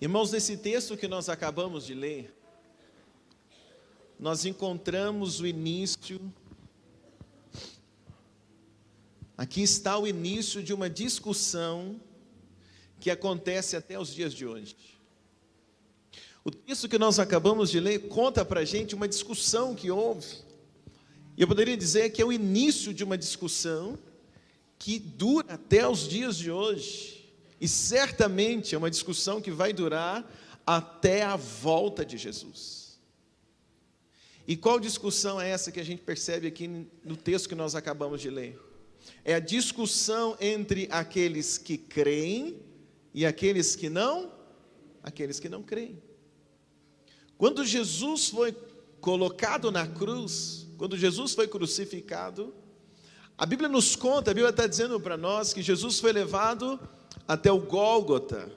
Irmãos, nesse texto que nós acabamos de ler, nós encontramos o início, aqui está o início de uma discussão que acontece até os dias de hoje. O texto que nós acabamos de ler conta para a gente uma discussão que houve, e eu poderia dizer que é o início de uma discussão que dura até os dias de hoje, e certamente é uma discussão que vai durar até a volta de Jesus. E qual discussão é essa que a gente percebe aqui no texto que nós acabamos de ler? É a discussão entre aqueles que creem e aqueles que não creem. Quando Jesus foi colocado na cruz, quando Jesus foi crucificado, a Bíblia nos conta, a Bíblia está dizendo para nós que Jesus foi levado até o Gólgota,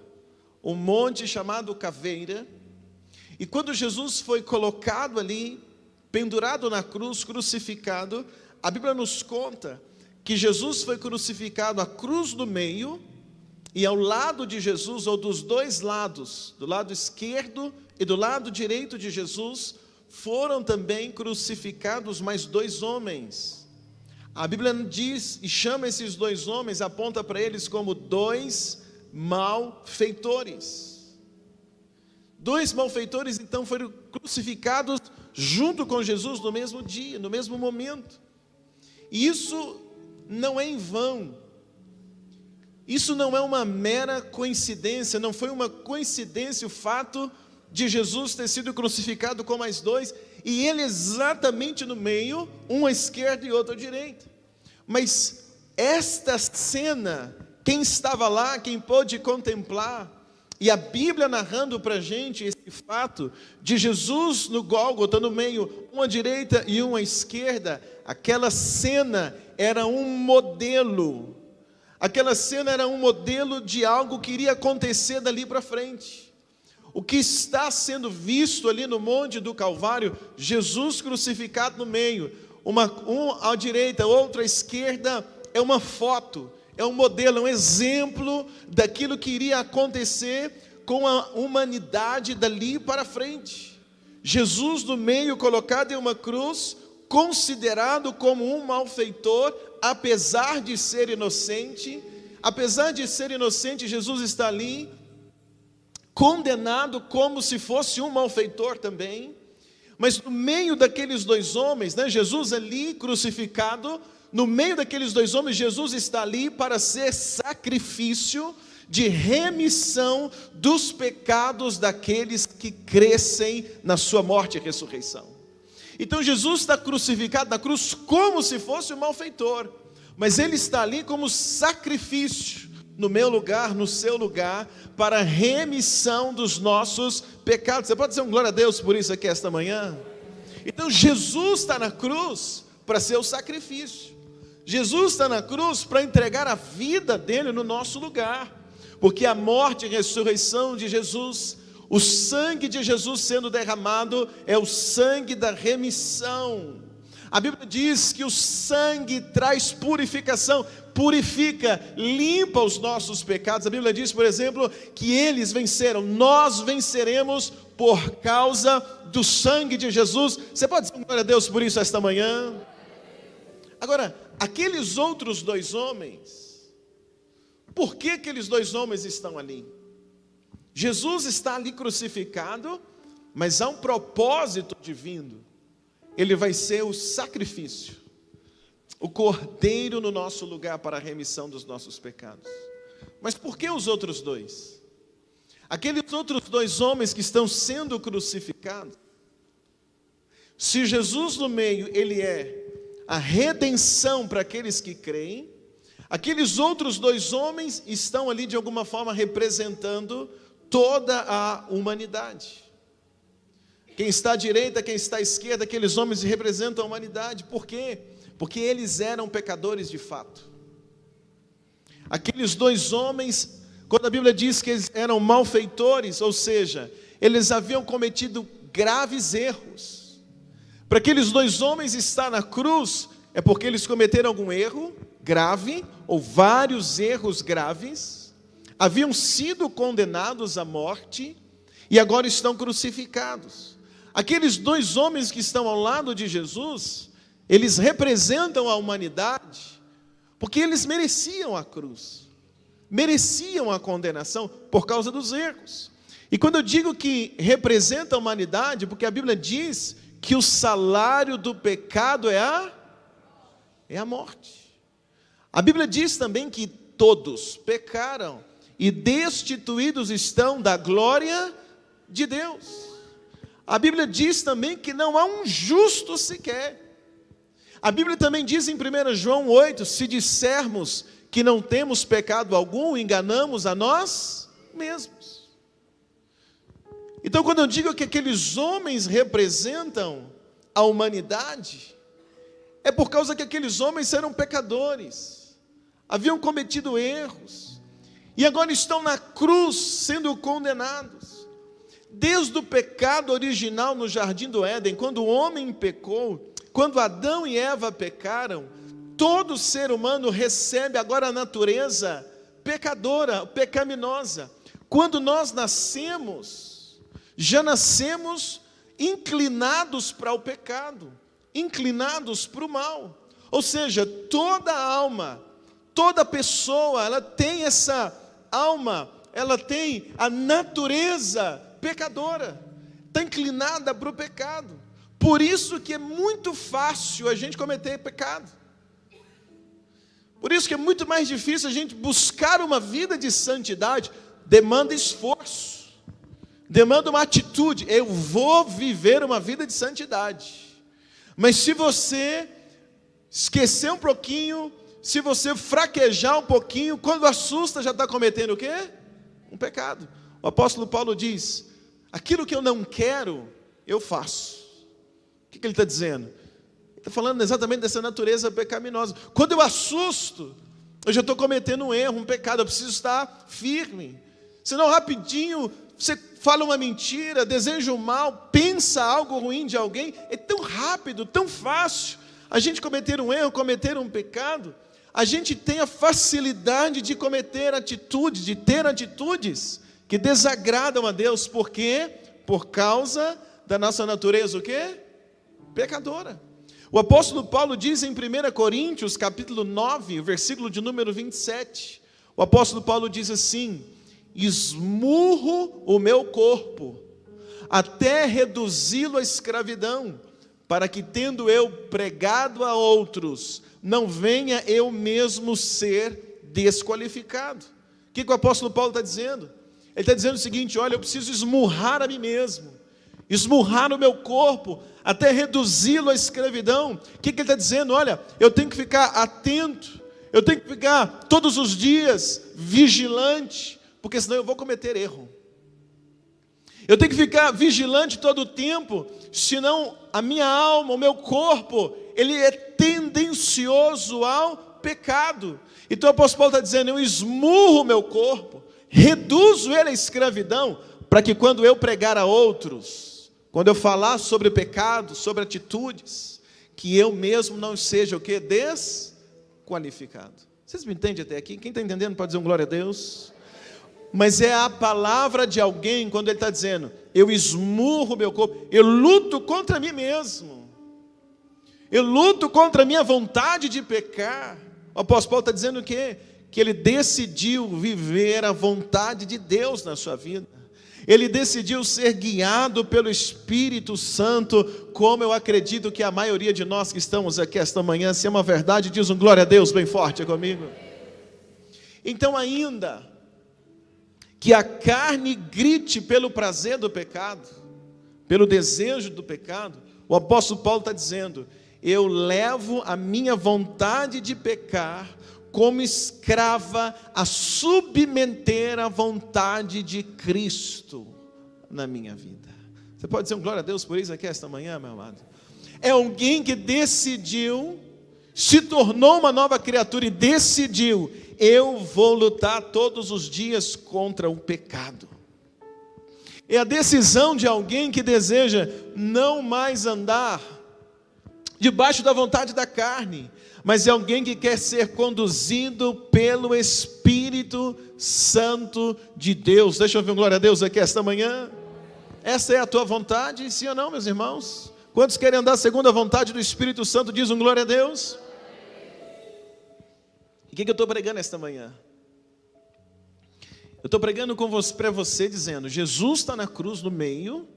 um monte chamado Caveira, e quando Jesus foi colocado ali, pendurado na cruz, crucificado, a Bíblia nos conta que Jesus foi crucificado, a cruz do meio, e ao lado de Jesus, ou dos dois lados, do lado esquerdo e do lado direito de Jesus, foram também crucificados mais dois homens. A Bíblia diz e chama esses dois homens, aponta para eles como dois malfeitores. Dois malfeitores então foram crucificados junto com Jesus no mesmo dia, no mesmo momento. E isso não é em vão. Isso não é uma mera coincidência, não foi uma coincidência o fato de Jesus ter sido crucificado com mais dois, e ele exatamente no meio, um à esquerda e outro à direita. Mas esta cena, quem estava lá, quem pôde contemplar, e a Bíblia narrando para a gente esse fato de Jesus no Gólgota, no meio, um à direita e um à esquerda, aquela cena era um modelo. Aquela cena era um modelo de algo que iria acontecer dali para frente. O que está sendo visto ali no Monte do Calvário, Jesus crucificado no meio, um à direita, outro à esquerda, é uma foto, é um modelo, é um exemplo daquilo que iria acontecer com a humanidade dali para frente. Jesus no meio, colocado em uma cruz, considerado como um malfeitor, apesar de ser inocente. Apesar de ser inocente, Jesus está ali, condenado como se fosse um malfeitor também. Mas no meio daqueles dois homens, Jesus ali crucificado, no meio daqueles dois homens, Jesus está ali para ser sacrifício de remissão dos pecados daqueles que crescem na sua morte e ressurreição. Então Jesus está crucificado na cruz como se fosse um malfeitor, mas ele está ali como sacrifício, no meu lugar, no seu lugar, para a remissão dos nossos pecados. Você pode dizer um glória a Deus por isso aqui esta manhã? Então Jesus está na cruz para ser o sacrifício. Jesus está na cruz para entregar a vida dele no nosso lugar, porque a morte e ressurreição de Jesus, o sangue de Jesus sendo derramado, é o sangue da remissão. A Bíblia diz que o sangue traz purificação, purifica, limpa os nossos pecados. A Bíblia diz, por exemplo, que eles venceram, nós venceremos por causa do sangue de Jesus. Você pode dizer glória a Deus por isso esta manhã? Agora, aqueles outros dois homens, por que aqueles dois homens estão ali? Jesus está ali crucificado, mas há um propósito divino. Ele vai ser o sacrifício, o cordeiro no nosso lugar para a remissão dos nossos pecados. Mas por que os outros dois? Aqueles outros dois homens que estão sendo crucificados, se Jesus no meio, ele é a redenção para aqueles que creem, aqueles outros dois homens estão ali de alguma forma representando toda a humanidade. Quem está à direita, quem está à esquerda, aqueles homens representam a humanidade. Por quê? Porque eles eram pecadores de fato. Aqueles dois homens, quando a Bíblia diz que eles eram malfeitores, ou seja, eles haviam cometido graves erros. Para aqueles dois homens estar na cruz, é porque eles cometeram algum erro grave, ou vários erros graves. haviam sido condenados à morte e agora estão crucificados. Aqueles dois homens que estão ao lado de Jesus, eles representam a humanidade, porque eles mereciam a cruz, mereciam a condenação por causa dos erros. E quando eu digo que representa a humanidade, porque a Bíblia diz que o salário do pecado é a morte. A Bíblia diz também que todos pecaram e destituídos estão da glória de Deus. A Bíblia diz também que não há um justo sequer. A Bíblia também diz em 1 João 8, se dissermos que não temos pecado algum, enganamos a nós mesmos. Então, quando eu digo que aqueles homens representam a humanidade, é por causa que aqueles homens eram pecadores, haviam cometido erros, e agora estão na cruz sendo condenados. Desde o pecado original no Jardim do Éden, quando o homem pecou, quando Adão e Eva pecaram, todo ser humano recebe agora a natureza pecadora, pecaminosa. Quando nós nascemos, já nascemos inclinados para o pecado, inclinados para o mal. Ou seja, toda alma, toda pessoa, ela tem essa alma, ela tem a natureza pecadora, está inclinada para o pecado. Por isso que é muito fácil a gente cometer pecado. Por isso que é muito mais difícil a gente buscar uma vida de santidade. Demanda esforço, demanda uma atitude. Eu vou viver uma vida de santidade. Mas se você esquecer um pouquinho, se você fraquejar um pouquinho, quando assusta já está cometendo o quê? Um pecado. O apóstolo Paulo diz, aquilo que eu não quero, eu faço. O que ele está dizendo? Ele está falando exatamente dessa natureza pecaminosa. Quando eu assusto, eu já estou cometendo um erro, um pecado, eu preciso estar firme. Senão rapidinho, você fala uma mentira, deseja o mal, pensa algo ruim de alguém, é tão rápido, tão fácil, a gente cometer um erro, cometer um pecado, a gente tem a facilidade de cometer atitudes, de ter atitudes que desagradam a Deus. Por quê? Por causa da nossa natureza, o quê? Pecadora. O apóstolo Paulo diz em 1 Coríntios, capítulo 9, versículo de número 27, o apóstolo Paulo diz assim, esmurro o meu corpo, até reduzi-lo à escravidão, para que tendo eu pregado a outros, não venha eu mesmo ser desqualificado. O que o apóstolo Paulo está dizendo? Ele está dizendo o seguinte, olha, eu preciso esmurrar a mim mesmo, esmurrar o meu corpo, até reduzi-lo à escravidão. O que ele está dizendo? Olha, eu tenho que ficar atento, eu tenho que ficar todos os dias vigilante, porque senão eu vou cometer erro. Eu tenho que ficar vigilante todo o tempo, senão a minha alma, o meu corpo, ele é tendencioso ao pecado. Então o apóstolo Paulo está dizendo, eu esmurro o meu corpo, reduzo ele à escravidão, para que quando eu pregar a outros, quando eu falar sobre pecado, sobre atitudes, que eu mesmo não seja o quê? Desqualificado. Vocês me entendem até aqui? Quem está entendendo pode dizer um glória a Deus. Mas é a palavra de alguém quando ele está dizendo, eu esmurro meu corpo, eu luto contra mim mesmo, eu luto contra a minha vontade de pecar. O apóstolo Paulo está dizendo o quê? Que ele decidiu viver a vontade de Deus na sua vida. Ele decidiu ser guiado pelo Espírito Santo, como eu acredito que a maioria de nós que estamos aqui esta manhã, se é uma verdade, diz um glória a Deus bem forte comigo. Então ainda que a carne grite pelo prazer do pecado, pelo desejo do pecado, o apóstolo Paulo está dizendo, eu levo a minha vontade de pecar como escrava a submeter a vontade de Cristo na minha vida. Você pode dizer um glória a Deus por isso aqui esta manhã, meu amado? É alguém que decidiu, se tornou uma nova criatura e decidiu, eu vou lutar todos os dias contra o pecado. É a decisão de alguém que deseja não mais andar debaixo da vontade da carne, mas é alguém que quer ser conduzido pelo Espírito Santo de Deus. Deixa eu ouvir um glória a Deus aqui esta manhã. Essa é a tua vontade, sim ou não, meus irmãos? Quantos querem andar segundo a vontade do Espírito Santo? Diz um glória a Deus. E o que eu estou pregando esta manhã? Eu estou pregando para você dizendo, Jesus está na cruz no meio,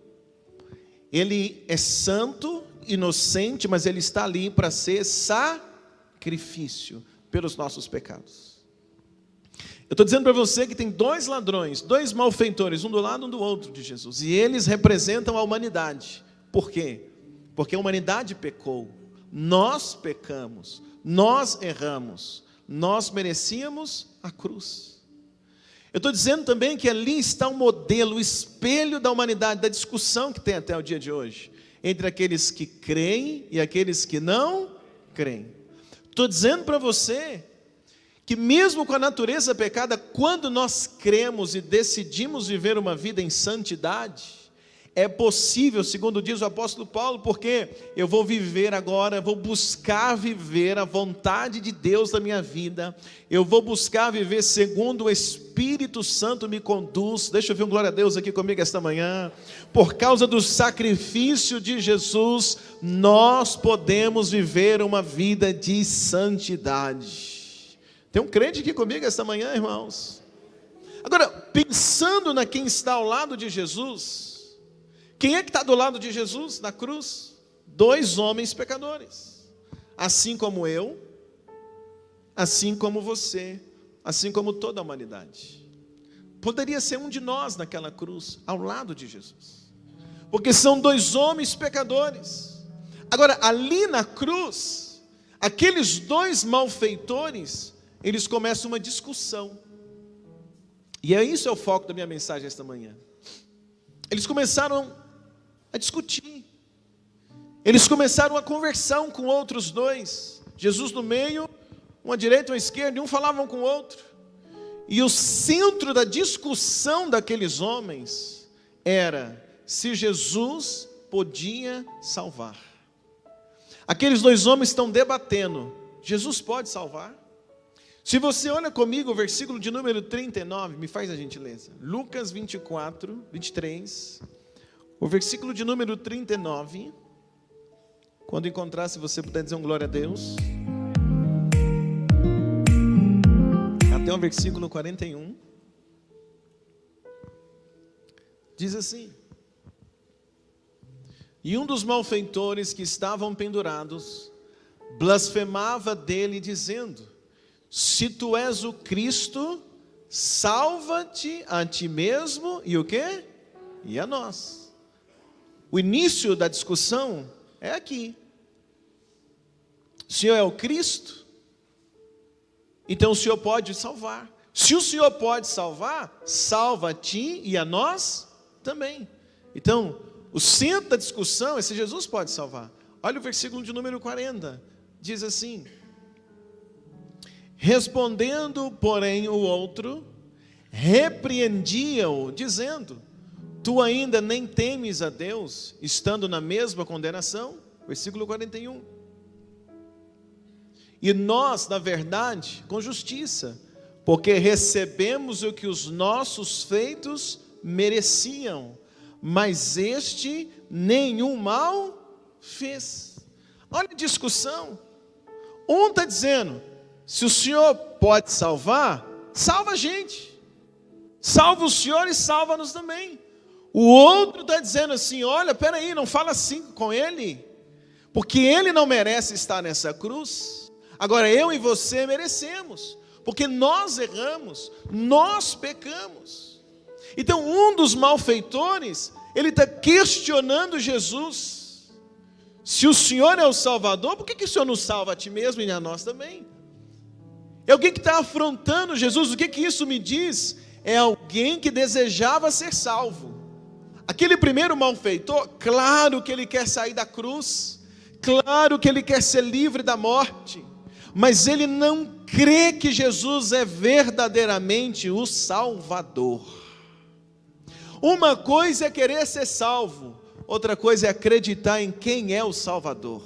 Ele é santo, inocente, mas Ele está ali para ser sacrifício pelos nossos pecados. Eu estou dizendo para você que tem dois ladrões, dois malfeitores, um do lado e um do outro de Jesus, e eles representam a humanidade. Por quê? Porque a humanidade pecou, nós pecamos, nós erramos, nós merecíamos a cruz. Eu estou dizendo também que ali está um modelo, o espelho da humanidade, da discussão que tem até o dia de hoje, entre aqueles que creem e aqueles que não creem. Estou dizendo para você que mesmo com a natureza pecada, quando nós cremos e decidimos viver uma vida em santidade, é possível, segundo diz o apóstolo Paulo, porque eu vou viver agora, vou buscar viver a vontade de Deus na minha vida, eu vou buscar viver segundo o Espírito Santo me conduz. Deixa eu ver um glória a Deus aqui comigo esta manhã. Por causa do sacrifício de Jesus, nós podemos viver uma vida de santidade. Tem um crente aqui comigo esta manhã, irmãos? Agora, pensando na quem está ao lado de Jesus, quem é que está do lado de Jesus na cruz? Dois homens pecadores, assim como eu, assim como você, assim como toda a humanidade. Poderia ser um de nós naquela cruz, ao lado de Jesus, porque são dois homens pecadores. Agora, ali na cruz, aqueles dois malfeitores, eles começam uma discussão, e isso é o foco da minha mensagem esta manhã. Eles começaram a discutir, eles começaram a conversar um com outros dois, Jesus no meio, um à direita, um à esquerda, e um falavam com o outro, e o centro da discussão daqueles homens era se Jesus podia salvar. Aqueles dois homens estão debatendo, Jesus pode salvar? Se você olha comigo o versículo de número 39, me faz a gentileza, Lucas 24, 23, o versículo de número 39, quando encontrar, se você puder dizer um glória a Deus, até o versículo 41, diz assim: e um dos malfeitores que estavam pendurados, blasfemava dele dizendo, se tu és o Cristo, salva-te a ti mesmo e o quê? E a nós. O início da discussão é aqui. O Senhor é o Cristo? Então o Senhor pode salvar. Se o Senhor pode salvar, salva a ti e a nós também. Então, o centro da discussão é se Jesus pode salvar. Olha o versículo de número 40. Diz assim: respondendo, porém, o outro, repreendia-o, dizendo, tu ainda nem temes a Deus, estando na mesma condenação? Versículo 41. E nós, na verdade, com justiça, porque recebemos o que os nossos feitos mereciam, mas este nenhum mal fez. Olha a discussão. Um está dizendo, se o Senhor pode salvar, salva a gente. Salva o Senhor e salva-nos também. O outro está dizendo assim, olha, peraí, não fala assim com ele, porque ele não merece estar nessa cruz. Agora eu e você merecemos, porque nós erramos, nós pecamos. Então um dos malfeitores, ele está questionando Jesus. Se o Senhor é o Salvador, por que o Senhor não salva a ti mesmo e a nós também? É alguém que está afrontando Jesus. O que isso me diz? É alguém que desejava ser salvo. Aquele primeiro malfeitor, claro que ele quer sair da cruz, claro que ele quer ser livre da morte, mas ele não crê que Jesus é verdadeiramente o Salvador. Uma coisa é querer ser salvo, outra coisa é acreditar em quem é o Salvador.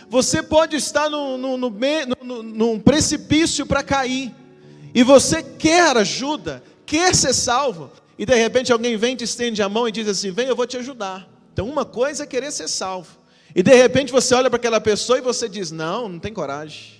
Você pode estar num precipício para cair, e você quer ajuda, quer ser salvo, e de repente alguém vem, te estende a mão e diz assim: vem, eu vou te ajudar. Então uma coisa é querer ser salvo, e de repente você olha para aquela pessoa e você diz: não tem coragem,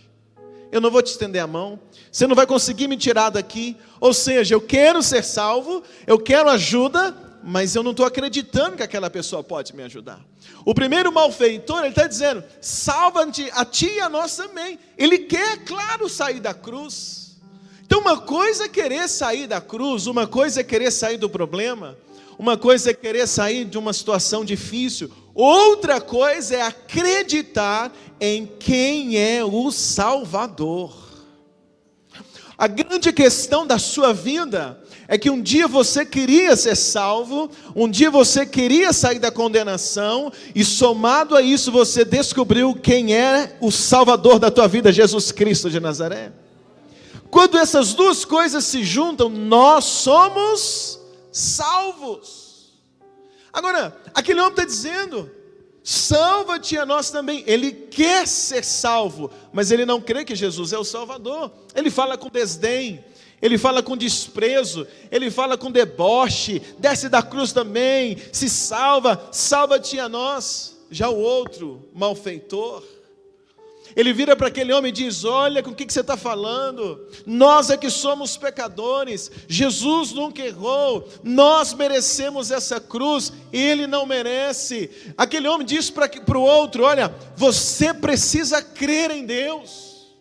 eu não vou te estender a mão, você não vai conseguir me tirar daqui. Ou seja, eu quero ser salvo, eu quero ajuda, mas eu não estou acreditando que aquela pessoa pode me ajudar. O primeiro malfeitor, ele está dizendo: salva-te a ti e a nós também. Ele quer, claro, sair da cruz. Então uma coisa é querer sair da cruz, uma coisa é querer sair do problema, uma coisa é querer sair de uma situação difícil, outra coisa é acreditar em quem é o Salvador. A grande questão da sua vida é que um dia você queria ser salvo, um dia você queria sair da condenação, e somado a isso você descobriu quem é o Salvador da tua vida, Jesus Cristo de Nazaré. Quando essas duas coisas se juntam, nós somos salvos. Agora, aquele homem está dizendo: salva-te a nós também. Ele quer ser salvo, mas ele não crê que Jesus é o Salvador. Ele fala com desdém, ele fala com desprezo, ele fala com deboche: desce da cruz também, se salva, salva-te a nós. Já o outro malfeitor, ele vira para aquele homem e diz: olha, com o que você está falando? Nós é que somos pecadores, Jesus nunca errou, nós merecemos essa cruz, ele não merece. Aquele homem diz para o outro: olha, você precisa crer em Deus,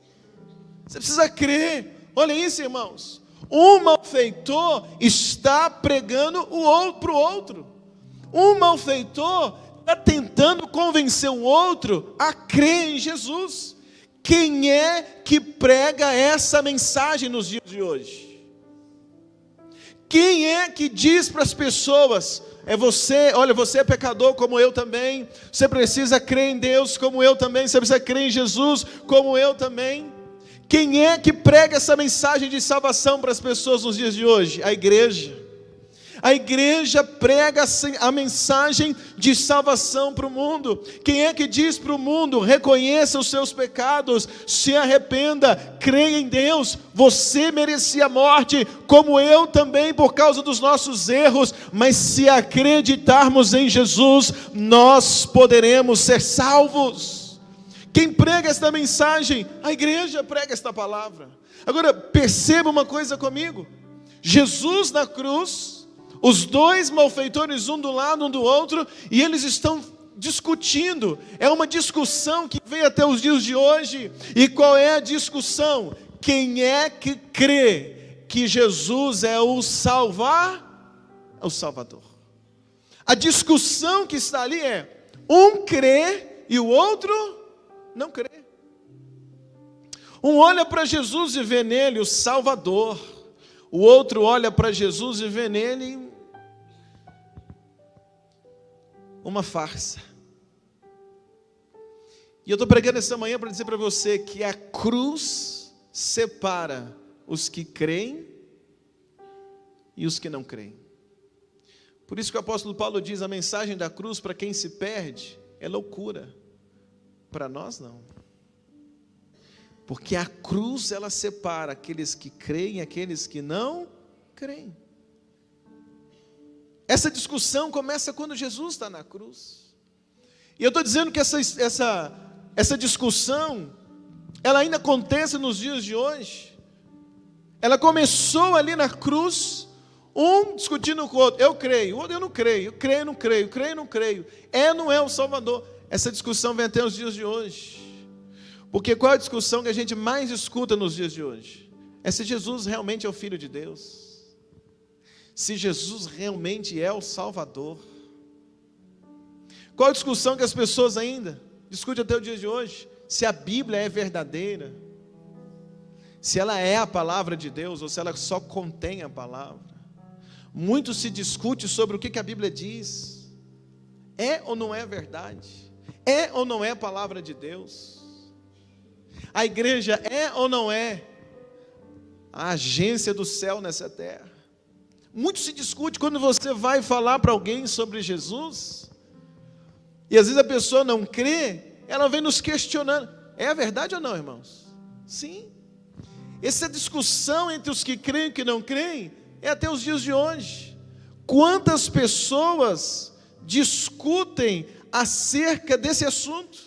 você precisa crer. Olha isso, irmãos, um malfeitor está pregando para o outro, um malfeitor está tentando convencer o outro a crer em Jesus. Quem é que prega essa mensagem nos dias de hoje? Quem é que diz para as pessoas: é você, olha, você é pecador como eu também, você precisa crer em Deus como eu também, você precisa crer em Jesus como eu também? Quem é que prega essa mensagem de salvação para as pessoas nos dias de hoje? A igreja. A igreja prega a mensagem de salvação para o mundo. Quem é que diz para o mundo: reconheça os seus pecados, se arrependa, creia em Deus, você merecia a morte, como eu também, por causa dos nossos erros, mas se acreditarmos em Jesus, nós poderemos ser salvos. Quem prega esta mensagem? A igreja prega esta palavra. Agora perceba uma coisa comigo: Jesus na cruz, os dois malfeitores, um do lado, um do outro, e eles estão discutindo. É uma discussão que vem até os dias de hoje. E qual é a discussão? Quem é que crê que Jesus é o Salvador? A discussão que está ali é: um crê e o outro não crê. Um olha para Jesus e vê nele o Salvador, o outro olha para Jesus e vê nele uma farsa. E eu estou pregando essa manhã para dizer para você que a cruz separa os que creem e os que não creem. Por isso que o apóstolo Paulo diz: a mensagem da cruz para quem se perde é loucura, para nós não. Porque a cruz, ela separa aqueles que creem e aqueles que não creem. Essa discussão começa quando Jesus está na cruz. E eu estou dizendo que essa discussão, ela ainda acontece nos dias de hoje. Ela começou ali na cruz, um discutindo com o outro: eu creio, o outro: eu não creio, eu creio, não creio, creio, não creio, não é o Salvador. Essa discussão vem até os dias de hoje. Porque qual é a discussão que a gente mais escuta nos dias de hoje? É se Jesus realmente é o Filho de Deus, se Jesus realmente é o Salvador. Qual a discussão que as pessoas ainda discutem até o dia de hoje? Se a Bíblia é verdadeira, se ela é a palavra de Deus ou se ela só contém a palavra. Muito se discute sobre o que a Bíblia diz. É ou não é verdade? É ou não é a palavra de Deus? A igreja é ou não é a agência do céu nessa terra? Muito se discute quando você vai falar para alguém sobre Jesus, e às vezes a pessoa não crê, ela vem nos questionando. É verdade ou não, irmãos? Sim. Essa discussão entre os que creem e os que não creem é até os dias de hoje. Quantas pessoas discutem acerca desse assunto?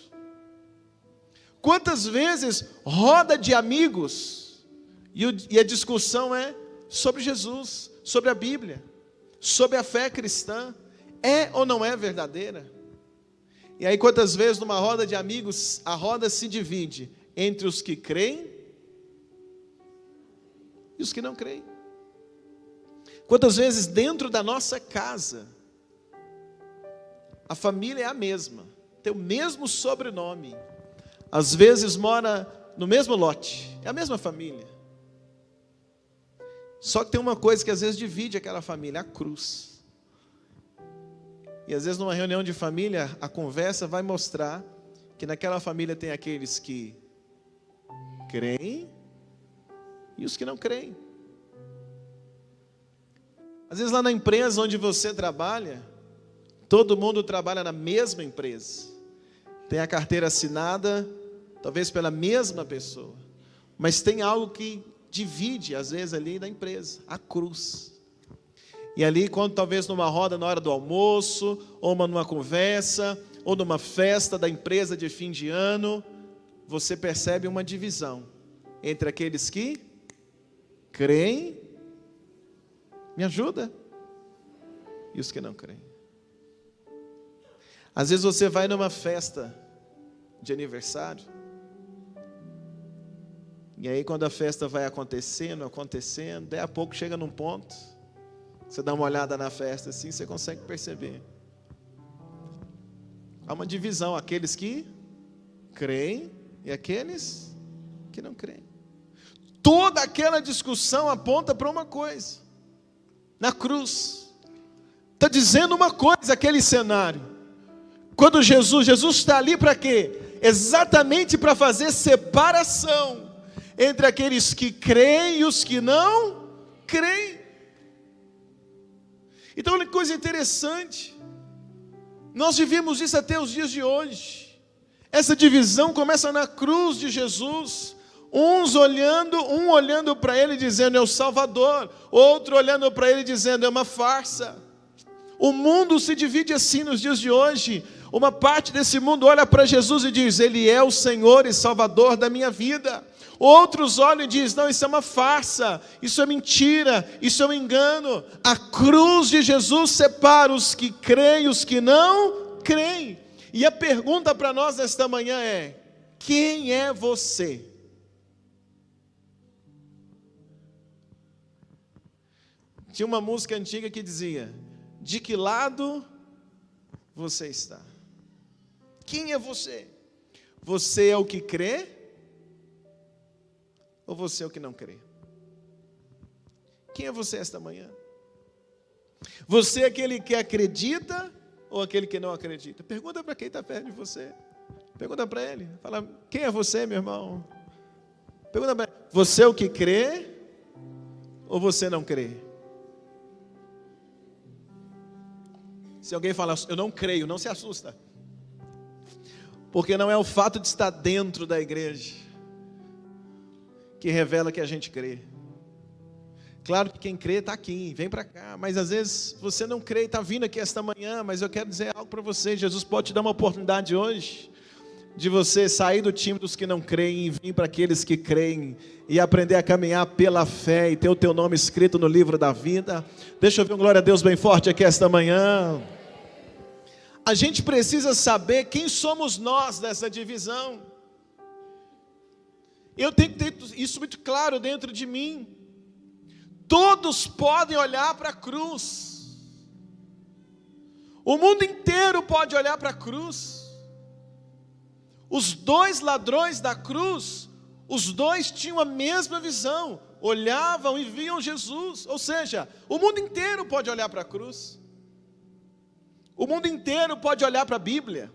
Quantas vezes roda de amigos e a discussão é sobre Jesus, sobre a Bíblia, sobre a fé cristã, é ou não é verdadeira? E aí quantas vezes numa roda de amigos a roda se divide entre os que creem e os que não creem? Quantas vezes dentro da nossa casa a família é a mesma, tem o mesmo sobrenome, às vezes mora no mesmo lote, é a mesma família, só que tem uma coisa que às vezes divide aquela família, a cruz. E às vezes numa reunião de família, a conversa vai mostrar que naquela família tem aqueles que creem e os que não creem. Às vezes lá na empresa onde você trabalha, todo mundo trabalha na mesma empresa, tem a carteira assinada, talvez pela mesma pessoa, mas tem algo que divide às vezes ali na empresa, a cruz. E ali, quando talvez numa roda na hora do almoço, ou numa conversa, ou numa festa da empresa de fim de ano, você percebe uma divisão entre aqueles que creem, me ajuda, e os que não creem. Às vezes você vai numa festa de aniversário, e aí quando a festa vai acontecendo, daí a pouco chega num ponto, você dá uma olhada na festa assim, você consegue perceber. Há uma divisão, aqueles que creem e aqueles que não creem. Toda aquela discussão aponta para uma coisa, na cruz. Está dizendo uma coisa aquele cenário. Quando Jesus está ali para quê? Exatamente para fazer separação entre aqueles que creem e os que não creem. Então, olha que coisa interessante, nós vivemos isso até os dias de hoje. Essa divisão começa na cruz de Jesus, um olhando para ele dizendo é o Salvador, outro olhando para ele dizendo é uma farsa. O mundo se divide assim nos dias de hoje. Uma parte desse mundo olha para Jesus e diz, Ele é o Senhor e Salvador da minha vida. Outros olham e dizem, não, isso é uma farsa, isso é mentira, isso é um engano. A cruz de Jesus separa os que creem e os que não creem. E a pergunta para nós nesta manhã é, quem é você? Tinha uma música antiga que dizia, de que lado você está? Quem é você? Você é o que crê? Ou você é o que não crê? Quem é você esta manhã? Você é aquele que acredita ou aquele que não acredita? Pergunta para quem está perto de você. Pergunta para ele. Fala, quem é você, meu irmão? Pergunta para ele. Você é o que crê ou você não crê? Se alguém fala, eu não creio, não se assusta. Porque não é o fato de estar dentro da igreja que revela que a gente crê. Claro que quem crê está aqui, vem para cá, mas às vezes você não crê e está vindo aqui esta manhã, mas eu quero dizer algo para você, Jesus pode te dar uma oportunidade hoje, de você sair do time dos que não creem e vir para aqueles que creem, e aprender a caminhar pela fé, e ter o teu nome escrito no livro da vida. Deixa eu ver um glória a Deus bem forte aqui esta manhã. A gente precisa saber quem somos nós nessa divisão. Eu tenho que ter isso muito claro dentro de mim. Todos podem olhar para a cruz. O mundo inteiro pode olhar para a cruz. Os dois ladrões da cruz, os dois tinham a mesma visão. Olhavam e viam Jesus. Ou seja, o mundo inteiro pode olhar para a cruz. O mundo inteiro pode olhar para a Bíblia.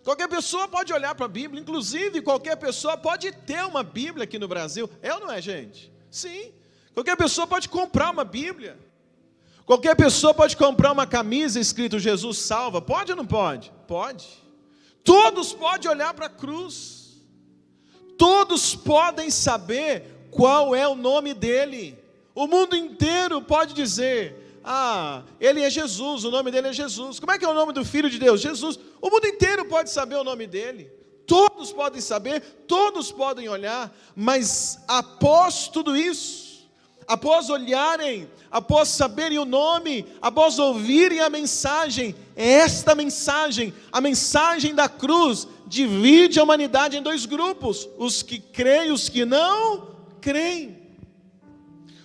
Qualquer pessoa pode olhar para a Bíblia, inclusive qualquer pessoa pode ter uma Bíblia aqui no Brasil. É ou não é, gente? Sim. Qualquer pessoa pode comprar uma Bíblia. Qualquer pessoa pode comprar uma camisa escrito Jesus salva. Pode ou não pode? Pode. Todos podem olhar para a cruz. Todos podem saber qual é o nome dele. O mundo inteiro pode dizer: ah, ele é Jesus, o nome dele é Jesus. Como é que é o nome do Filho de Deus? Jesus. O mundo inteiro pode saber o nome dele. Todos podem saber, todos podem olhar, mas após tudo isso, após olharem, após saberem o nome, após ouvirem a mensagem, esta mensagem, a mensagem da cruz, divide a humanidade em dois grupos: os que creem e os que não creem,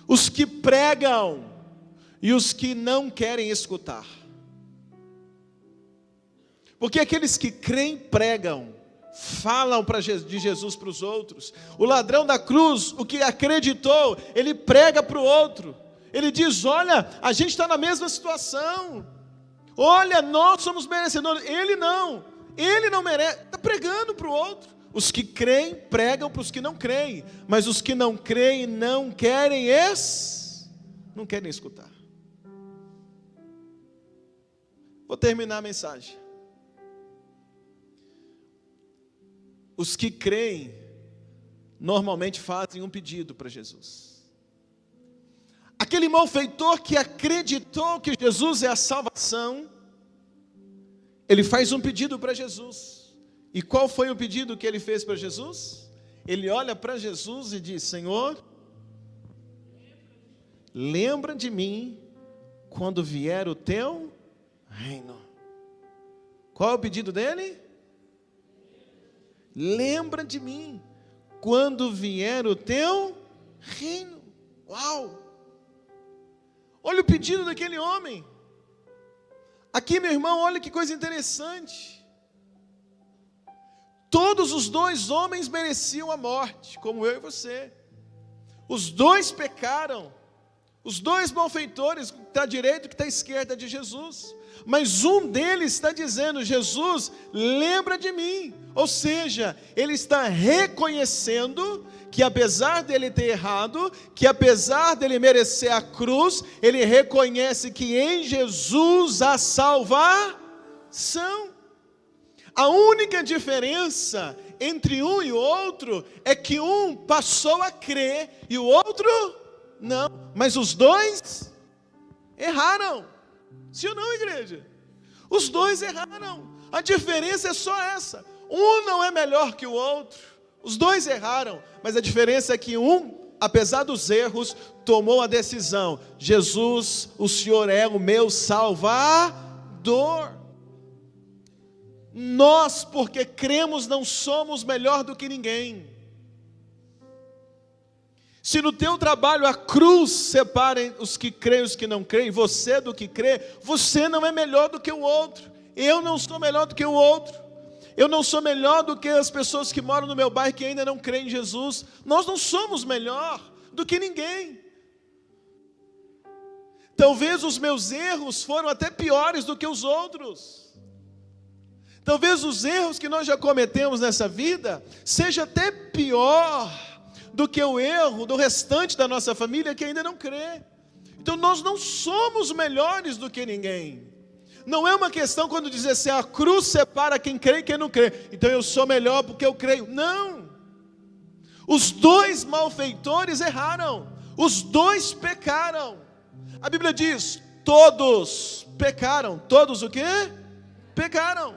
os que pregam e os que não querem escutar. Porque aqueles que creem pregam, falam de Jesus para os outros. O ladrão da cruz, o que acreditou, ele prega para o outro. Ele diz: olha, a gente está na mesma situação. Olha, nós somos merecedores. Ele não merece. Está pregando para o outro. Os que creem, pregam para os que não creem. Mas os que não creem, não querem escutar. Vou terminar a mensagem. Os que creem, normalmente fazem um pedido para Jesus. Aquele malfeitor que acreditou que Jesus é a salvação, ele faz um pedido para Jesus. E qual foi o pedido que ele fez para Jesus? Ele olha para Jesus e diz: Senhor, lembra de mim quando vier o teu reino. Qual é o pedido dele? Lembra de mim quando vier o teu reino. Uau! Olha o pedido daquele homem. Aqui, meu irmão, olha que coisa interessante. Todos os dois homens mereciam a morte, como eu e você. Os dois pecaram. Os dois malfeitores, que está à direita e que está à esquerda de Jesus. Mas um deles está dizendo: Jesus, lembra de mim. Ou seja, ele está reconhecendo que apesar dele ter errado, que apesar dele merecer a cruz, ele reconhece que em Jesus há salvação. A única diferença entre um e o outro é que um passou a crer e o outro não. Mas os dois erraram. Sim ou não, igreja? Os dois erraram. A diferença é só essa. Um não é melhor que o outro. Os dois erraram, mas a diferença é que um, apesar dos erros, tomou a decisão: Jesus, o Senhor é o meu Salvador. Nós, porque cremos, não somos melhor do que ninguém. Se no teu trabalho a cruz separa os que creem e os que não creem, você do que crê, você não é melhor do que o outro. Eu não sou melhor do que o outro. Eu não sou melhor do que as pessoas que moram no meu bairro que ainda não creem em Jesus. Nós não somos melhor do que ninguém. Talvez os meus erros foram até piores do que os outros. Talvez os erros que nós já cometemos nessa vida seja até pior do que o erro do restante da nossa família que ainda não crê. Então nós não somos melhores do que ninguém. Não é uma questão quando diz assim: a cruz separa quem crê e quem não crê, então eu sou melhor porque eu creio. Não. Os dois malfeitores erraram. Os dois pecaram. A Bíblia diz: todos pecaram. Todos o quê? Pecaram.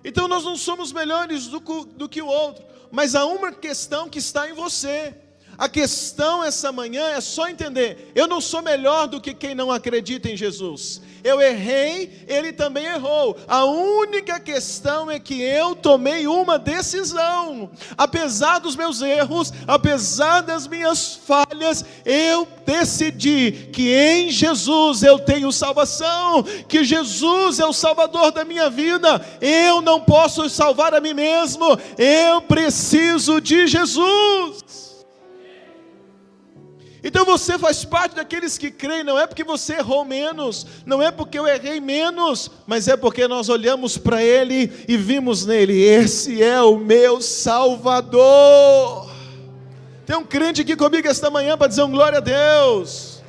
Então nós não somos melhores do que o outro. Mas há uma questão que está em você. A questão essa manhã é só entender: eu não sou melhor do que quem não acredita em Jesus. Eu errei, ele também errou. A única questão é que eu tomei uma decisão. Apesar dos meus erros, apesar das minhas falhas, eu decidi que em Jesus eu tenho salvação, que Jesus é o Salvador da minha vida. Eu não posso salvar a mim mesmo, eu preciso de Jesus. Então você faz parte daqueles que creem. Não é porque você errou menos, não é porque eu errei menos, mas é porque nós olhamos para Ele e vimos nele: esse é o meu Salvador. Tem um crente aqui comigo esta manhã para dizer um glória a Deus.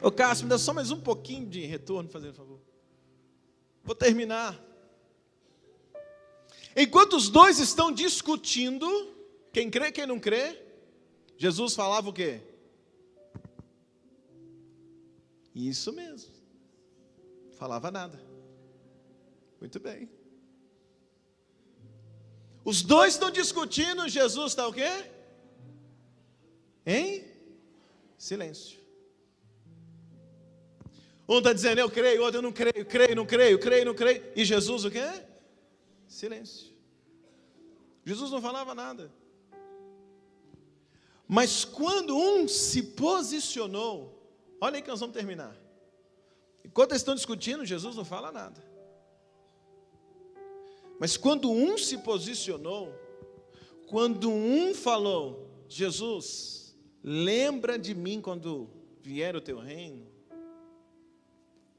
Ô Cássio, me dá só mais um pouquinho de retorno, fazendo favor. Vou terminar. Enquanto os dois estão discutindo, quem crê, quem não crê, Jesus falava o quê? Isso mesmo. Falava nada. Muito bem. Os dois estão discutindo, Jesus está o quê? Em silêncio. Um está dizendo, eu creio, o outro eu não creio, creio, não creio, creio, não creio. E Jesus o quê? Silêncio. Jesus não falava nada. Mas quando um se posicionou, olha aí que nós vamos terminar. Enquanto eles estão discutindo, Jesus não fala nada. Mas quando um se posicionou, quando um falou, Jesus, lembra de mim quando vier o teu reino.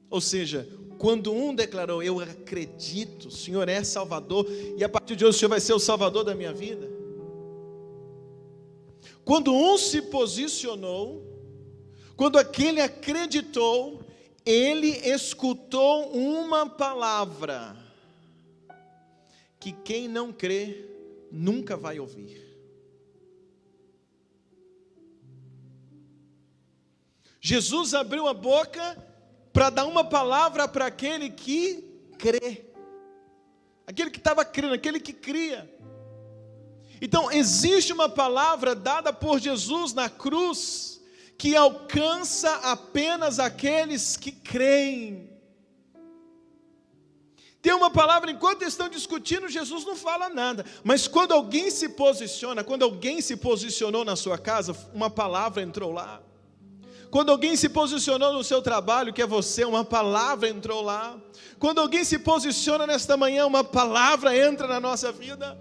Ou seja, quando um declarou, eu acredito, o Senhor é Salvador, e a partir de hoje o Senhor vai ser o Salvador da minha vida. Quando um se posicionou, quando aquele acreditou, ele escutou uma palavra que quem não crê nunca vai ouvir. Jesus abriu a boca para dar uma palavra para aquele que crê, aquele que estava crendo, aquele que cria. Então existe uma palavra dada por Jesus na cruz que alcança apenas aqueles que creem. Tem uma palavra, enquanto eles estão discutindo, Jesus não fala nada. Mas quando alguém se posiciona, quando alguém se posicionou na sua casa, uma palavra entrou lá. Quando alguém se posicionou no seu trabalho, que é você, uma palavra entrou lá. Quando alguém se posiciona nesta manhã, uma palavra entra na nossa vida.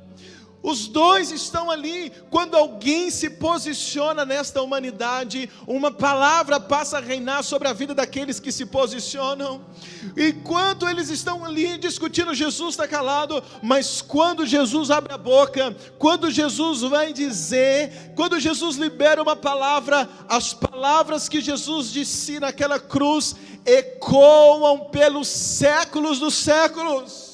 Os dois estão ali. Quando alguém se posiciona nesta humanidade, uma palavra passa a reinar sobre a vida daqueles que se posicionam. Enquanto eles estão ali discutindo, Jesus está calado. Mas quando Jesus abre a boca, quando Jesus vai dizer, quando Jesus libera uma palavra, as palavras que Jesus disse naquela cruz ecoam pelos séculos dos séculos.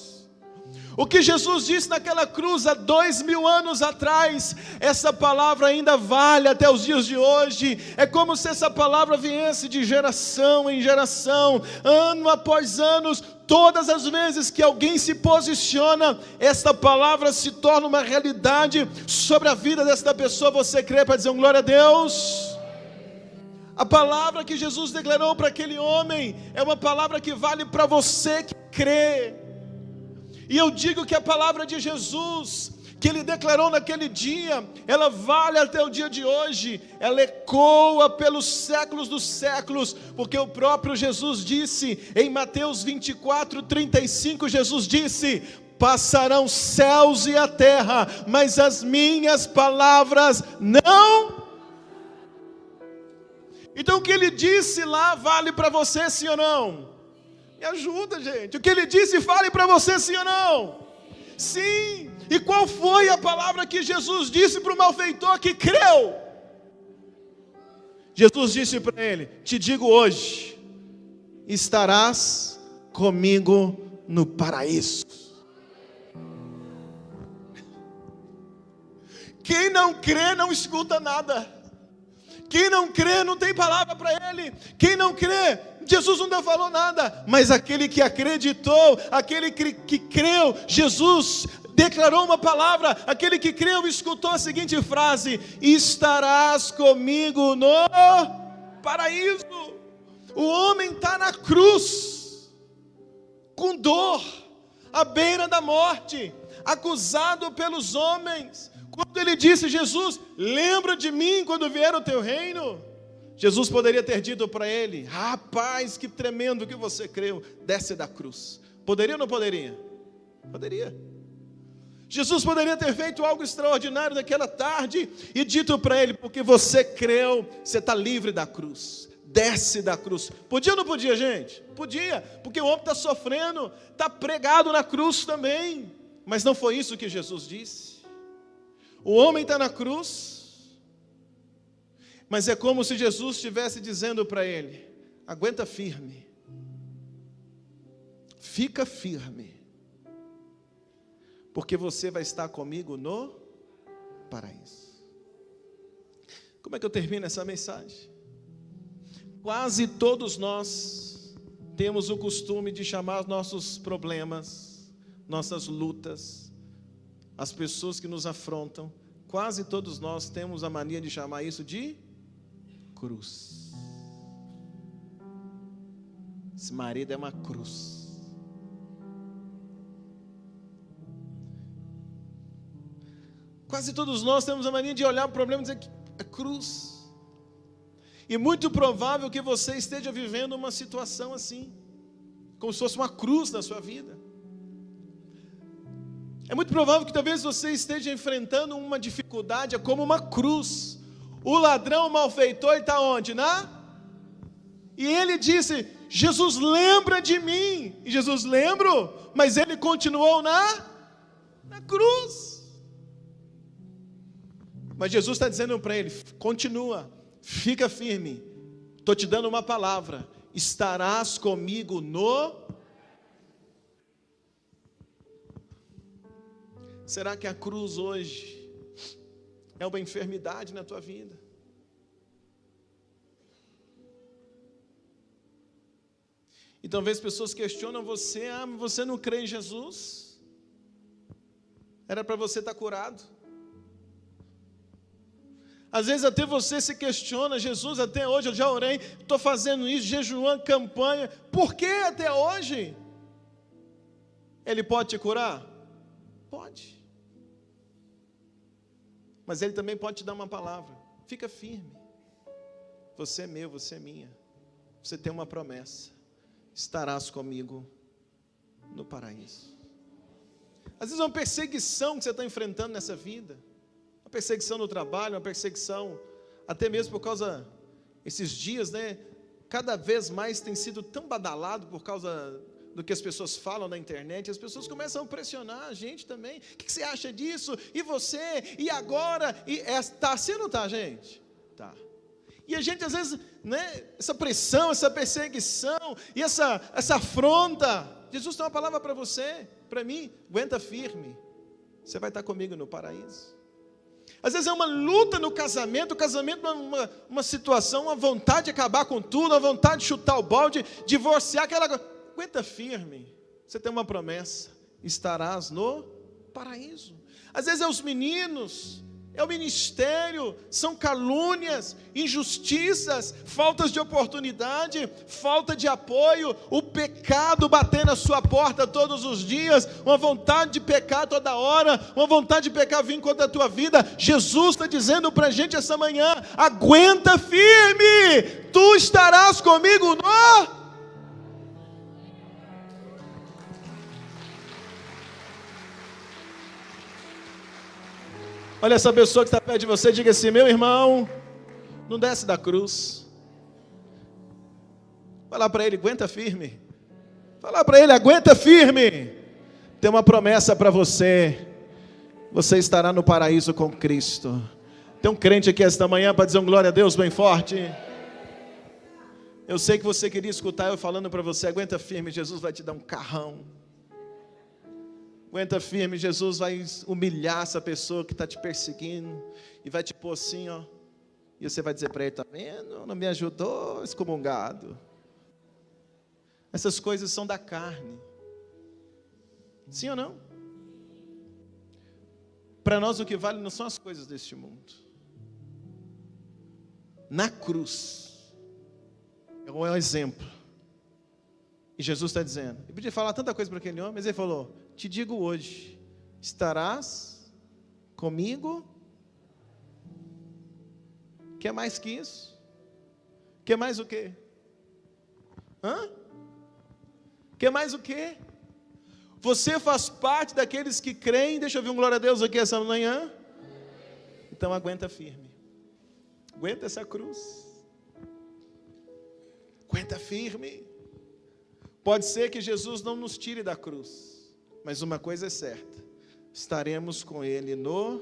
O que Jesus disse naquela cruz há 2000 anos atrás, essa palavra ainda vale até os dias de hoje. É como se essa palavra viesse de geração em geração, ano após ano. Todas as vezes que alguém se posiciona, esta palavra se torna uma realidade sobre a vida desta pessoa. Você crê para dizer um glória a Deus? A palavra que Jesus declarou para aquele homem é uma palavra que vale para você que crê. E eu digo que a palavra de Jesus, que Ele declarou naquele dia, ela vale até o dia de hoje, ela ecoa pelos séculos dos séculos, porque o próprio Jesus disse, em Mateus 24:35, Jesus disse, passarão céus e a terra, mas as minhas palavras não. Então o que Ele disse lá vale para você, sim ou não? Me ajuda, gente. O que Ele disse, fale para você, sim ou não? Sim. E qual foi a palavra que Jesus disse para o malfeitor que creu? Jesus disse para ele, te digo hoje, estarás comigo no paraíso. Quem não crê não escuta nada. Quem não crê não tem palavra para ele. Quem não crê, Jesus não falou nada. Mas aquele que acreditou, aquele que creu, Jesus declarou uma palavra. Aquele que creu escutou a seguinte frase: estarás comigo no paraíso. O homem está na cruz, com dor, à beira da morte, acusado pelos homens. Quando ele disse, Jesus, lembra de mim quando vier o teu reino. Jesus poderia ter dito para ele, rapaz, que tremendo que você creu, desce da cruz. Poderia ou não poderia? Poderia. Jesus poderia ter feito algo extraordinário naquela tarde e dito para ele, porque você creu, você está livre da cruz. Desce da cruz. Podia ou não podia, gente? Podia, porque o homem está sofrendo, está pregado na cruz também. Mas não foi isso que Jesus disse. O homem está na cruz, mas é como se Jesus estivesse dizendo para ele, aguenta firme. Fica firme. Porque você vai estar comigo no paraíso. Como é que eu termino essa mensagem? Quase todos nós temos o costume de chamar nossos problemas, nossas lutas, as pessoas que nos afrontam, quase todos nós temos a mania de chamar isso de cruz. Esse marido é uma cruz. Quase todos nós temos a mania de olhar para o problema e dizer que é cruz. E muito provável que você esteja vivendo uma situação assim, como se fosse uma cruz na sua vida. É muito provável que talvez você esteja enfrentando uma dificuldade, é como uma cruz. O ladrão, o malfeitor, está onde? E ele disse, Jesus, lembra de mim. E Jesus lembrou, mas ele continuou na cruz. Mas Jesus está dizendo para ele, continua, fica firme, estou te dando uma palavra, estarás comigo no... Será que a cruz hoje é uma enfermidade na tua vida? E talvez pessoas questionam você, você não crê em Jesus? Era para você estar curado? Às vezes até você se questiona, Jesus, até hoje eu já orei, estou fazendo isso, jejuando, campanha, por que até hoje? Ele pode te curar? Pode. Mas Ele também pode te dar uma palavra, fica firme, você é meu, você é minha, você tem uma promessa, estarás comigo no paraíso. Às vezes é uma perseguição que você está enfrentando nessa vida, uma perseguição no trabalho, uma perseguição, até mesmo por causa, esses dias, cada vez mais tem sido tão badalado por causa do que as pessoas falam na internet, as pessoas começam a pressionar a gente também, o que você acha disso? E você? E agora? Está assim ou não está, gente? Tá. E a gente às vezes, essa pressão, essa perseguição, e essa afronta, Jesus tem uma palavra para você, para mim, aguenta firme, você vai estar comigo no paraíso. Às vezes é uma luta no casamento, o casamento é uma situação, uma vontade de acabar com tudo, uma vontade de chutar o balde, divorciar, aguenta firme, você tem uma promessa, estarás no paraíso. Às vezes é os meninos, é o ministério, são calúnias, injustiças, faltas de oportunidade, falta de apoio, o pecado bater na sua porta todos os dias, uma vontade de pecar toda hora, uma vontade de pecar vir contra a tua vida. Jesus está dizendo para a gente essa manhã, aguenta firme, tu estarás comigo no... Olha essa pessoa que está perto de você, diga assim, meu irmão, não desce da cruz. Fala para ele, aguenta firme. Fala para ele, aguenta firme. Tem uma promessa para você. Você estará no paraíso com Cristo. Tem um crente aqui esta manhã para dizer um glória a Deus bem forte. Eu sei que você queria escutar eu falando para você, aguenta firme, Jesus vai te dar um carrão. Aguenta firme, Jesus vai humilhar essa pessoa que está te perseguindo e vai te pôr assim, e você vai dizer para ele, está vendo? Não me ajudou, excomungado. Essas coisas são da carne. Sim ou não? Para nós o que vale não são as coisas deste mundo. Na cruz, é um exemplo. E Jesus está dizendo, eu podia falar tanta coisa para aquele homem, mas ele falou, te digo hoje, estarás comigo? Quer mais que isso? Quer mais o quê? Quer mais o quê? Você faz parte daqueles que creem, deixa eu ver um glória a Deus aqui essa manhã. Então aguenta firme, aguenta essa cruz, aguenta firme. Pode ser que Jesus não nos tire da cruz, mas uma coisa é certa, estaremos com Ele no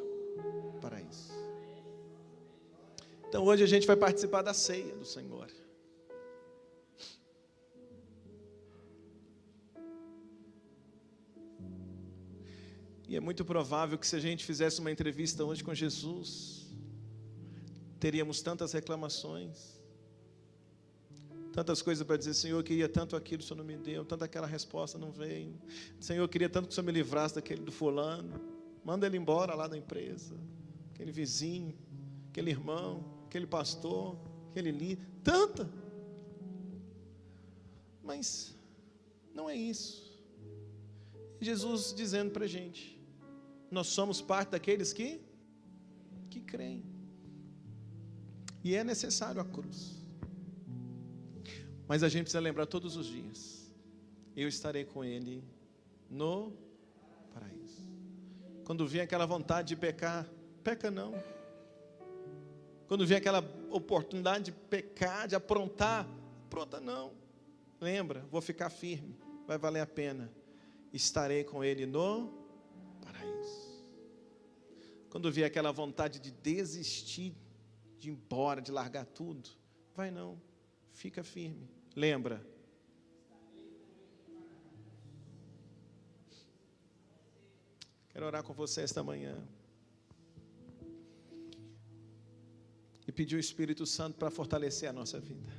paraíso. Então hoje a gente vai participar da ceia do Senhor. E é muito provável que se a gente fizesse uma entrevista hoje com Jesus, teríamos tantas reclamações, tantas coisas para dizer: Senhor, eu queria tanto aquilo, o Senhor não me deu, tanto aquela resposta não veio. Senhor, eu queria tanto que o Senhor me livrasse daquele do fulano. Manda ele embora lá da empresa, aquele vizinho, aquele irmão, aquele pastor, aquele líder, tanta. Mas não é isso. Jesus dizendo para a gente: nós somos parte daqueles que creem. E é necessário a cruz. Mas a gente precisa lembrar todos os dias: eu estarei com Ele no paraíso. Quando vier aquela vontade de pecar, peca não. Quando vier aquela oportunidade de pecar, de aprontar, apronta não. Lembra, vou ficar firme, vai valer a pena. Estarei com Ele no paraíso. Quando vier aquela vontade de desistir, de ir embora, de largar tudo, vai não, fica firme. Lembra, quero orar com você esta manhã e pedir o Espírito Santo para fortalecer a nossa vida,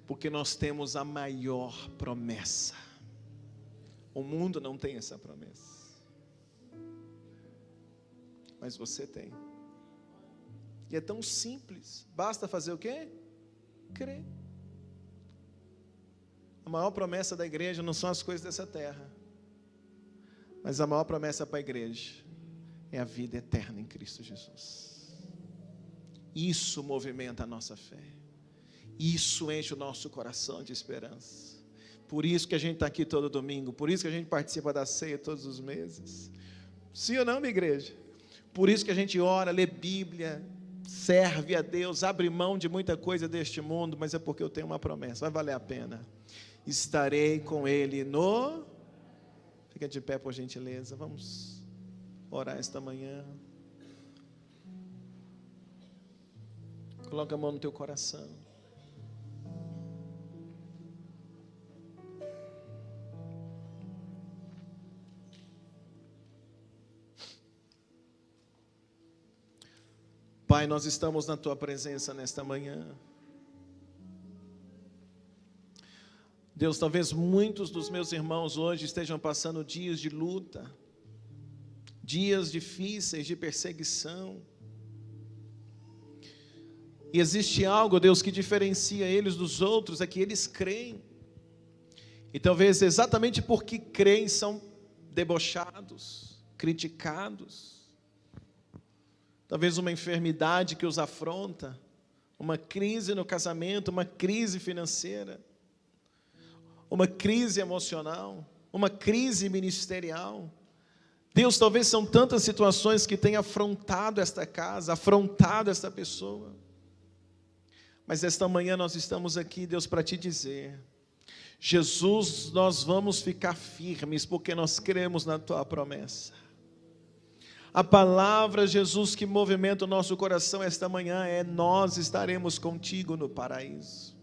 porque nós temos a maior promessa. O mundo não tem essa promessa, mas você tem. E é tão simples, basta fazer o quê? Crer. A maior promessa da igreja não são as coisas dessa terra, mas a maior promessa para a igreja é a vida eterna em Cristo Jesus. Isso movimenta a nossa fé, isso enche o nosso coração de esperança. Por isso que a gente está aqui todo domingo, por isso que a gente participa da ceia todos os meses. Sim ou não, minha igreja? Por isso que a gente ora, lê Bíblia, serve a Deus, abre mão de muita coisa deste mundo, mas é porque eu tenho uma promessa, vai valer a pena. Estarei com Ele no... Fica de pé, por gentileza, vamos orar esta manhã. Coloca a mão no teu coração. Pai, nós estamos na Tua presença nesta manhã. Deus, talvez muitos dos meus irmãos hoje estejam passando dias de luta, dias difíceis de perseguição. E existe algo, Deus, que diferencia eles dos outros, é que eles creem. E talvez exatamente porque creem são debochados, criticados. Talvez uma enfermidade que os afronta, uma crise no casamento, uma crise financeira, uma crise emocional, uma crise ministerial. Deus, talvez são tantas situações que têm afrontado esta casa, afrontado esta pessoa. Mas esta manhã nós estamos aqui, Deus, para Te dizer: Jesus, nós vamos ficar firmes, porque nós cremos na Tua promessa. A palavra, Jesus, que movimenta o nosso coração esta manhã é: nós estaremos contigo no paraíso.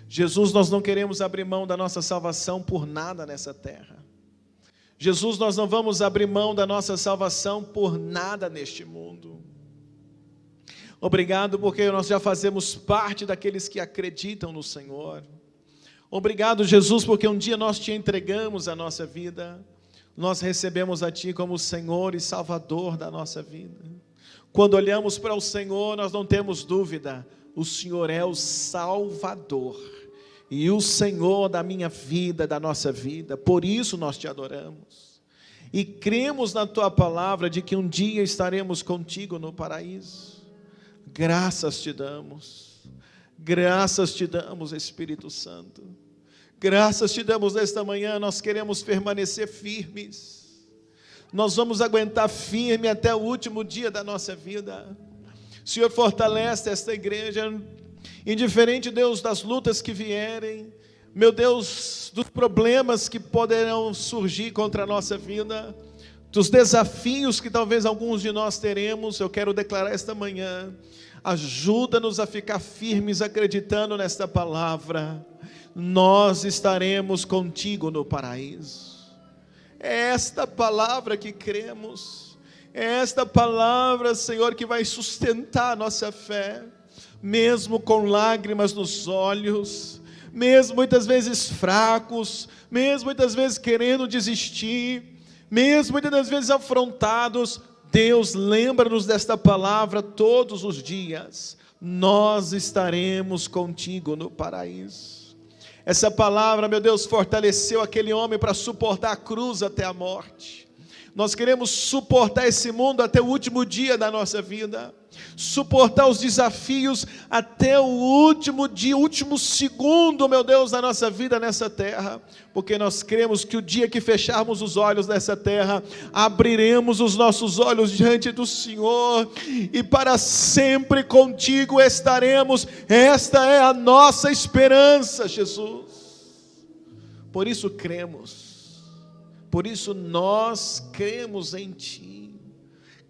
Jesus, nós não queremos abrir mão da nossa salvação por nada nessa terra. Jesus, nós não vamos abrir mão da nossa salvação por nada neste mundo. Obrigado porque nós já fazemos parte daqueles que acreditam no Senhor. Obrigado, Jesus, porque um dia nós Te entregamos a nossa vida. Nós recebemos a Ti como Senhor e Salvador da nossa vida. Quando olhamos para o Senhor, nós não temos dúvida, o Senhor é o Salvador e o Senhor da minha vida, da nossa vida. Por isso nós Te adoramos e cremos na Tua palavra de que um dia estaremos contigo no paraíso. Graças Te damos, Espírito Santo. Graças Te damos nesta manhã. Nós queremos permanecer firmes. Nós vamos aguentar firme até o último dia da nossa vida. Senhor, fortalece esta igreja, indiferente, Deus, das lutas que vierem, meu Deus, dos problemas que poderão surgir contra a nossa vida, dos desafios que talvez alguns de nós teremos. Eu quero declarar esta manhã: ajuda-nos a ficar firmes acreditando nesta palavra. Nós estaremos contigo no paraíso. É esta palavra que cremos, é esta palavra, Senhor, que vai sustentar a nossa fé, mesmo com lágrimas nos olhos, mesmo muitas vezes fracos, mesmo muitas vezes querendo desistir, mesmo muitas das vezes afrontados. Deus, lembra-nos desta palavra todos os dias. Nós estaremos contigo no paraíso. Essa palavra, meu Deus, fortaleceu aquele homem para suportar a cruz até a morte. Nós queremos suportar esse mundo até o último dia da nossa vida, suportar os desafios até o último dia, o último segundo, meu Deus, da nossa vida nessa terra, porque nós cremos que o dia que fecharmos os olhos nessa terra, abriremos os nossos olhos diante do Senhor, e para sempre contigo estaremos. Esta é a nossa esperança, Jesus. Por isso cremos. Por isso nós cremos em Ti,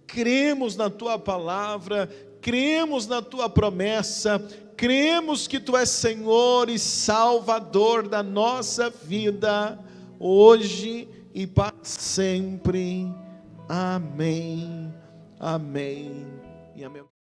cremos na Tua palavra, cremos na Tua promessa, cremos que Tu és Senhor e Salvador da nossa vida, hoje e para sempre. Amém, amém e amém.